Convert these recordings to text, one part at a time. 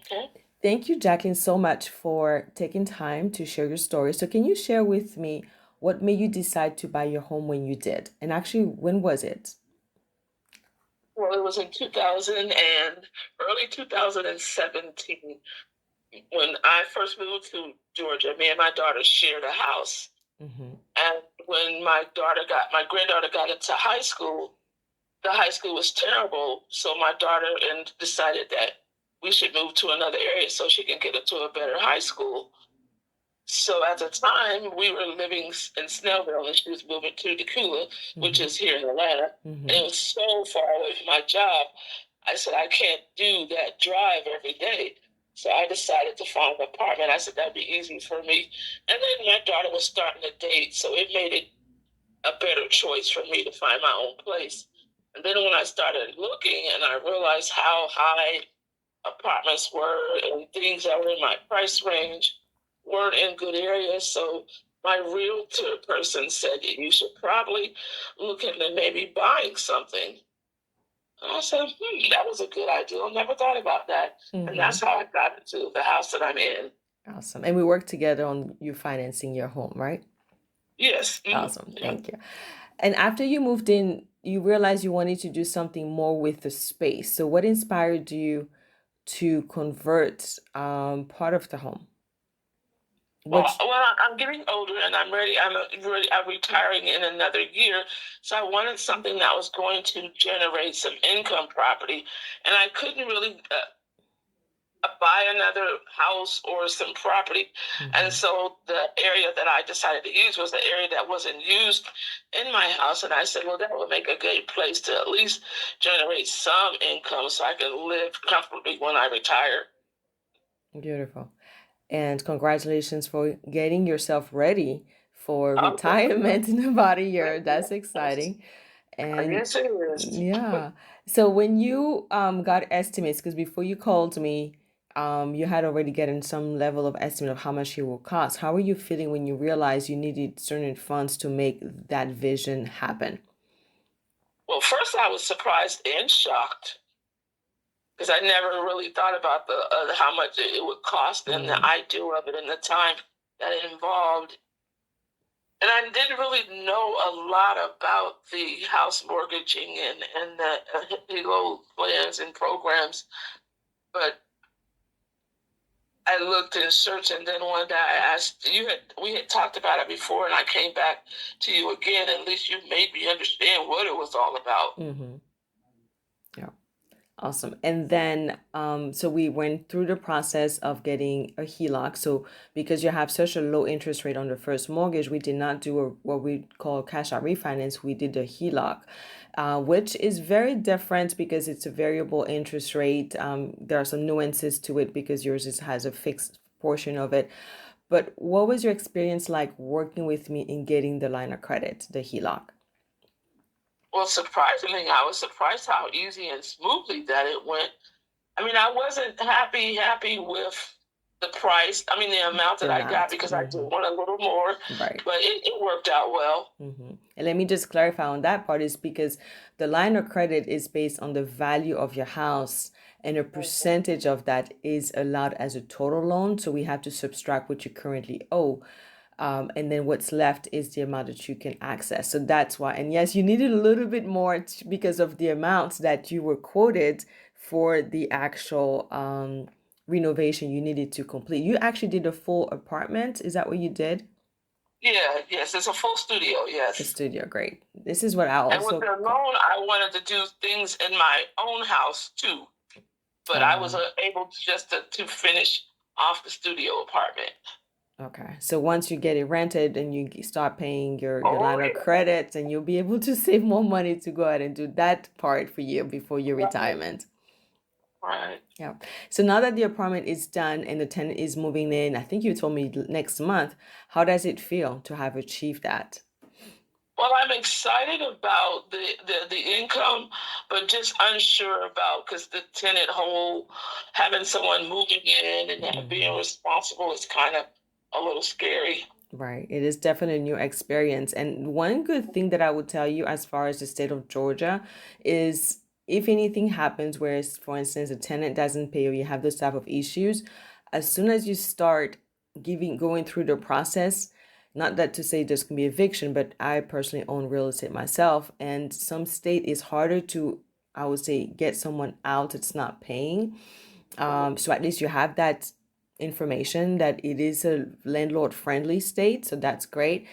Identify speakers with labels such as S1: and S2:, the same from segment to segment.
S1: Okay.
S2: Thank you, Jacqueline, so much for taking time to share your story. So, can you share with me what made you decide to buy your home when you did? And actually, when was it?
S1: Well, it was in 2000 and early 2017 when I first moved to Georgia. Me and my daughter shared a house.
S2: Hmm.
S1: And when my granddaughter got into high school, the high school was terrible. So my daughter and decided that we should move to another area so she can get into a better high school. So at the time, we were living in Snellville, and she was moving to Decula, which
S2: Hmm.
S1: is here in Atlanta. And
S2: Hmm.
S1: it was so far away from my job. I said, I can't do that drive every day. So I decided to find an apartment. I said that'd be easy for me. And then my daughter was starting to date, so it made it a better choice for me to find my own place. And then when I started looking and I realized how high apartments were and things that were in my price range weren't in good areas. So my realtor person said you should probably look into maybe buying something. And I said, that was a good idea. I never thought about that. And
S2: Hmm.
S1: that's how I got into the house that I'm in.
S2: Awesome. And we worked together on you financing your home, right?
S1: Yes.
S2: Awesome.
S1: Yeah.
S2: Thank you. And after you moved in, you realized you wanted to do something more with the space. So, what inspired you to convert part of the home?
S1: Well,
S2: Which,
S1: I'm getting older and I'm ready. I'm retiring in another year. So I wanted something that was going to generate some income property. And I couldn't really buy another house or some property. And
S2: Mhm.
S1: so the area that I decided to use was the area that wasn't used in my house. And I said, well, that would make a good place to at least generate some income so I can live comfortably when I retire.
S2: Beautiful. And congratulations for getting yourself ready for
S1: Oh, thank you.
S2: retirement in about a year.
S1: Thank you.
S2: That's exciting. And
S1: Yes, it is.
S2: yeah. So when you got estimates, because before you called me, you had already gotten some level of estimate of how much it will cost. How were you feeling when you realized you needed certain funds to make that vision happen?
S1: Well, first I was surprised and shocked because I never really thought about the how much it would cost and the
S2: Mm,
S1: idea of it and the time that it involved. And I didn't really know a lot about the house mortgaging and the HELOC plans and programs, but I looked and searched, and then one day I asked you had we had talked about it before, and I came back to you again. At least you made me understand what it was all about.
S2: mm-hmm. Yeah. Awesome. And then, so we went through the process of getting a HELOC. So because you have such a low interest rate on the first mortgage, we did not do what we call cash out refinance. We did a HELOC, which is very different because it's a variable interest rate. There are some nuances to it because has a fixed portion of it. But what was your experience like working with me in getting the line of credit, the HELOC?
S1: Well, surprisingly, I was surprised how easy and smoothly that it went. I mean, I wasn't happy with the price. I mean, the amount
S2: The
S1: that I got
S2: amount.
S1: because I did
S2: Hmm.
S1: want a little more,
S2: Right.
S1: but it worked out well.
S2: And let me just clarify on that part is because the line of credit is based on the value of your house, and a
S1: Mhm.
S2: percentage of that is allowed as a total loan. So we have to subtract what you currently owe. And then what's left is the amount that you can access. So that's why. And yes, you needed a little bit more because of the amounts that you were quoted for the actual renovation you needed to complete. You actually did a full apartment. Is that what you did?
S1: Yeah, yes, it's a full studio,
S2: A
S1: yes.
S2: studio, great. This is what I
S1: And with
S2: also
S1: the
S2: call.
S1: loan, I wanted to do things in my own house too, but I was
S2: Um,
S1: able to to finish off the studio apartment.
S2: okay. So once you get it rented and you start paying your
S1: Oh
S2: line of
S1: yeah,
S2: credits, and you'll be able to save more money to go ahead and do that part for you before your
S1: right,
S2: retirement.
S1: right.
S2: Yeah. So now that the apartment is done and the tenant is moving in, I think you told me next month, how does it feel to have achieved that?
S1: Well, I'm excited about the income, but just unsure about because the tenant whole having someone moving in and that being
S2: Mhm.
S1: responsible is kind of a little scary.
S2: Right. It is definitely a new experience. And one good thing that I would tell you as far as the state of Georgia is if anything happens, where, for instance, a tenant doesn't pay or you have those type of issues, as soon as you start going through the process, not that to say there's gonna be eviction, but I personally own real estate myself, and some state is harder to, I would say, get someone out that's not paying. So at least you have that information that it is a landlord friendly state, so that's great.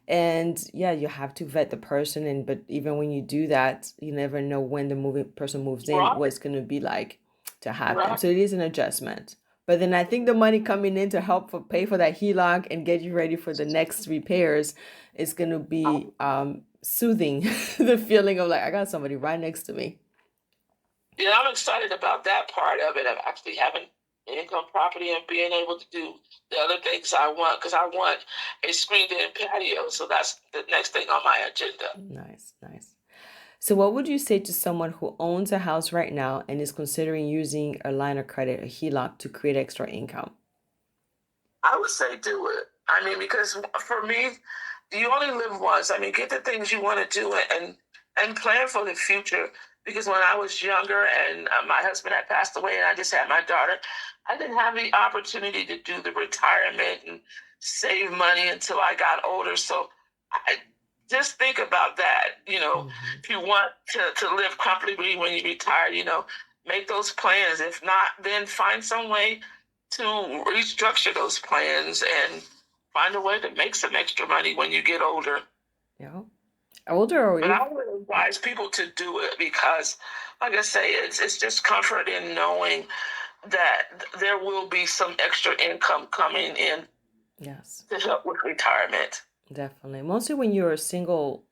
S2: And yeah, you have to vet the person, and but even when you do that, you never know when the moving person moves in
S1: Right,
S2: what's going to be like to have them.
S1: right.
S2: So it is an adjustment. But then I think the money coming in to help for pay for that HELOC and get you ready for the next repairs is going to be soothing the feeling of like I got somebody right next to me.
S1: Yeah, I'm excited about that part of it, of actually having income property and being able to do the other things I want, because I want a screened-in patio. So that's the next thing on my agenda.
S2: Nice, nice. So, what would you say to someone who owns a house right now and is considering using a line of credit, a HELOC, to create extra income?
S1: I would say do it. I mean, because for me, you only live once. I mean, get the things you want to do and plan for the future. Because when I was younger and my husband had passed away and I just had my daughter, I didn't have the opportunity to do the retirement and save money until I got older. So I just think about that.
S2: Hmm.
S1: If you want to live comfortably when you retire, make those plans. If not, then find some way to restructure those plans and find a way to make some extra money when you get older.
S2: Yeah. Older or
S1: But
S2: if,
S1: I would advise people to do it because, like I say, it's just comfort in knowing that there will be some extra income coming in
S2: yes,
S1: to help with retirement.
S2: definitely. Mostly when you're a single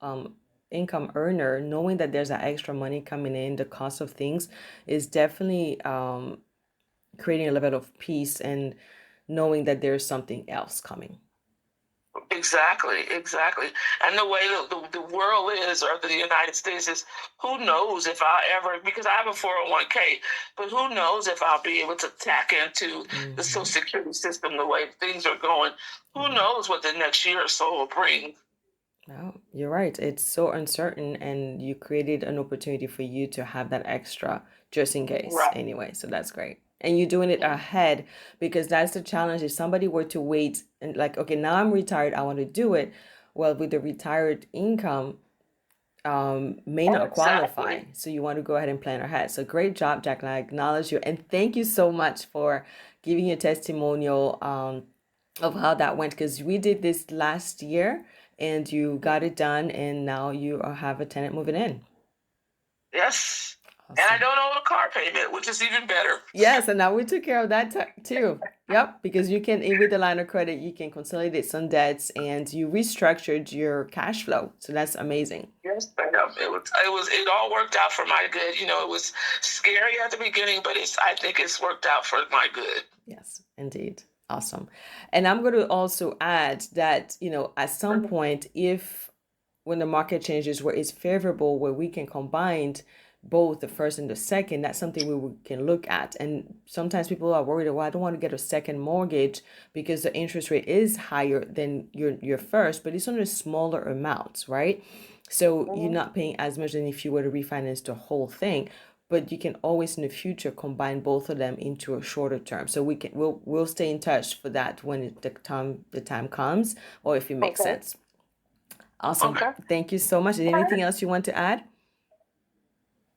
S2: income earner, knowing that there's that extra money coming in, the cost of things is definitely creating a little bit of peace and knowing that there's something else coming.
S1: Exactly, exactly. And the way the world is, or the United States is, who knows if I'll ever, because I have a 401k, but who knows if I'll be able to tack into the Social
S2: Hmm.
S1: Security system the way things are going. Who
S2: Yeah.
S1: knows what the next year or so will bring?
S2: No, you're right. It's so uncertain, and you created an opportunity for you to have that extra just in case
S1: Right.
S2: anyway. So that's great. And you're doing it ahead because that's the challenge. If somebody were to wait and like, okay, now I'm retired, I want to do it. Well, with the retired income, may not qualify.
S1: Exactly.
S2: So you want to go ahead and plan ahead. So great job, Jack. I acknowledge you. And thank you so much for giving your testimonial of how that went because we did this last year and you got it done and now you have a tenant moving in.
S1: Yes. And I
S2: Awesome.
S1: don't owe a car payment, which is even better.
S2: Yes, and now we took care of that too. Yep, because you can, with the line of credit, you can consolidate some debts and you restructured your cash flow. So that's amazing.
S1: Yes, ma'am. It all worked out for my good. It was scary at the beginning, but I think it's worked out for my good.
S2: Yes, indeed. Awesome. And I'm going to also add that, at some point, if when the market changes where it's favorable, where we can combine both the first and the second, that's something can look at. And sometimes people are worried, well, I don't want to get a second mortgage because the interest rate is higher than your first, but it's on a smaller amount, right? So you're
S1: Mhm.
S2: not paying as much than if you were to refinance the whole thing, but you can always in the future combine both of them into a shorter term. So we'll stay in touch for that when the time comes, or if it makes
S1: Okay.
S2: sense. Awesome.
S1: Okay.
S2: Thank you so much. Is there
S1: All
S2: anything
S1: right.
S2: else you want to add?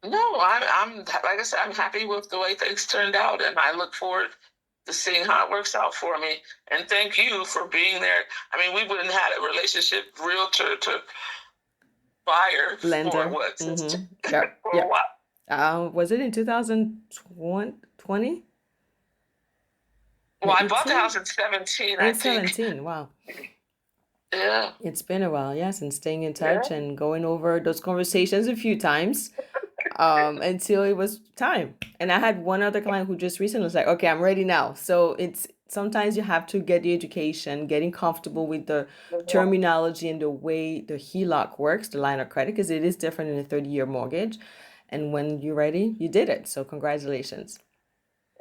S1: No, I'm like I said, I'm happy with the way things turned out, and I look forward to seeing how it works out for me. And thank you for being there. I mean, we wouldn't have had a relationship, realtor to buyer, for
S2: Lender.
S1: what, since
S2: Mm-hmm. Yep.
S1: for a
S2: Yep.
S1: while.
S2: Was it in 2020?
S1: Well, I bought the
S2: 18?
S1: house in 17, I
S2: In
S1: think.
S2: 17. Wow.
S1: Yeah.
S2: It's been a while, yes, and staying in touch
S1: Yeah.
S2: and going over those conversations a few times until it was time. And I had one other client who just recently was like, okay, I'm ready now. So it's sometimes you have to get the education, getting comfortable with the terminology and the way the HELOC works, the line of credit, because it is different in a 30-year mortgage. And when you're ready, you did it. So congratulations.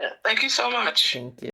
S1: Yeah. Thank you so much.
S2: Thank you.